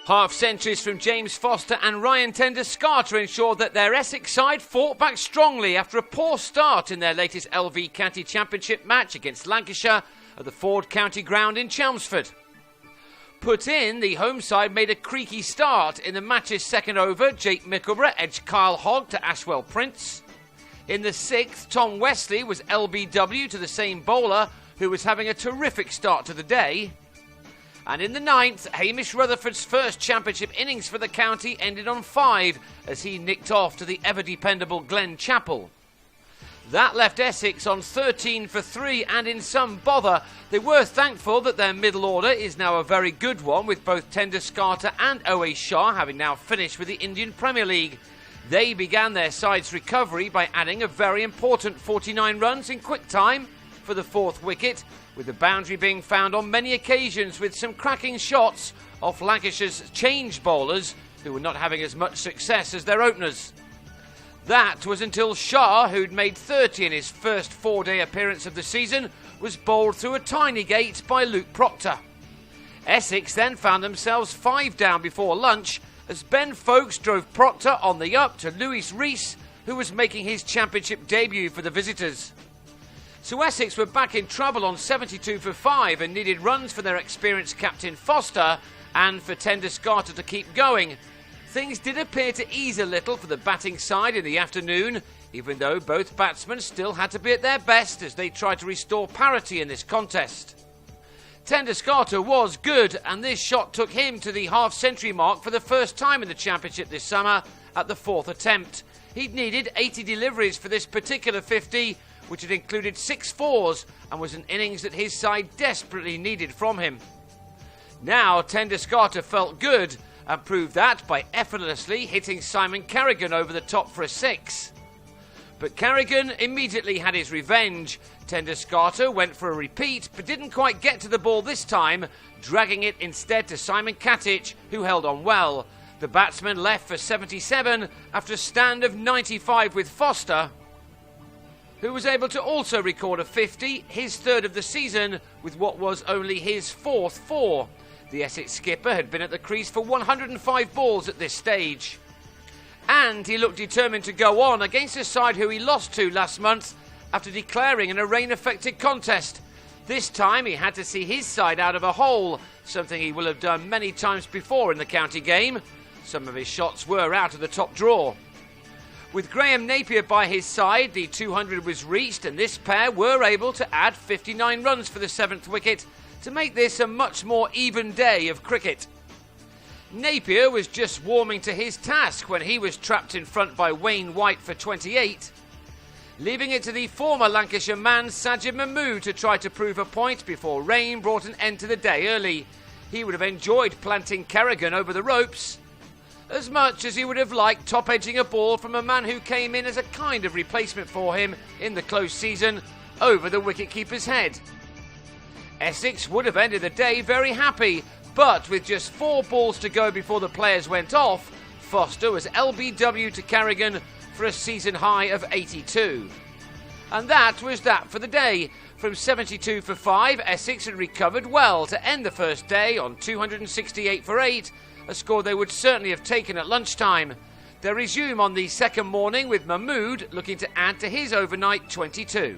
Half-centuries from James Foster and Ryan Tender-Scarter ensured that their Essex side fought back strongly after a poor start in their latest LV County Championship match against Lancashire at the Ford County Ground in Chelmsford. Put in, the home side made a creaky start. In the match's second over, Jake Mickleborough edged Kyle Hogg to Ashwell Prince. In the sixth, Tom Wesley was LBW to the same bowler, who was having a terrific start to the day. And in the ninth, Hamish Rutherford's first championship innings for the county ended on 5 as he nicked off to the ever-dependable Glen Chappell. That left Essex on 13 for 3 and in some bother. They were thankful that their middle order is now a very good one, with both Tender-Scarter and O.A. Shah having now finished with the Indian Premier League. They began their side's recovery by adding a very important 49 runs in quick time for the fourth wicket, with the boundary being found on many occasions with some cracking shots off Lancashire's change bowlers, who were not having as much success as their openers. That was until Shah, who'd made 30 in his first 4-day appearance of the season, was bowled through a tiny gate by Luke Proctor. Essex then found themselves 5 down before lunch as Ben Foakes drove Proctor on the up to Lewis Rees, who was making his championship debut for the visitors. So Essex were back in trouble on 72 for 5 and needed runs for their experienced captain Foster and for Tender-Scarter to keep going. Things did appear to ease a little for the batting side in the afternoon, even though both batsmen still had to be at their best as they tried to restore parity in this contest. Tender-Scarter was good, and this shot took him to the half-century mark for the first time in the championship this summer at the 4th attempt. He'd needed 80 deliveries for this particular 50, which had included 6 fours and was an innings that his side desperately needed from him. Now Tender-Scarter felt good and proved that by effortlessly hitting Simon Carrigan over the top for a 6. But Carrigan immediately had his revenge. Tender-Scarter went for a repeat but didn't quite get to the ball this time, dragging it instead to Simon Katic, who held on well. The batsman left for 77 after a stand of 95 with Foster, who was able to also record a 50, his third of the season, with what was only his 4th 4. The Essex skipper had been at the crease for 105 balls at this stage. And he looked determined to go on against a side who he lost to last month after declaring in a rain-affected contest. This time he had to see his side out of a hole, something he will have done many times before in the county game. Some of his shots were out of the top draw. With Graham Napier by his side, the 200 was reached, and this pair were able to add 59 runs for the 7th wicket to make this a much more even day of cricket. Napier was just warming to his task when he was trapped in front by Wayne White for 28, leaving it to the former Lancashire man Sajid Mahmood to try to prove a point before rain brought an end to the day early. He would have enjoyed planting Carrigan over the ropes as much as he would have liked top-edging a ball from a man who came in as a kind of replacement for him in the close season over the wicket-keeper's head. Essex would have ended the day very happy, but with just 4 balls to go before the players went off, Foster was LBW to Carrigan for a season high of 82. And that was that for the day. From 72 for 5, Essex had recovered well to end the first day on 268 for 8, a score they would certainly have taken at lunchtime. They resume on the second morning with Mahmood looking to add to his overnight 22.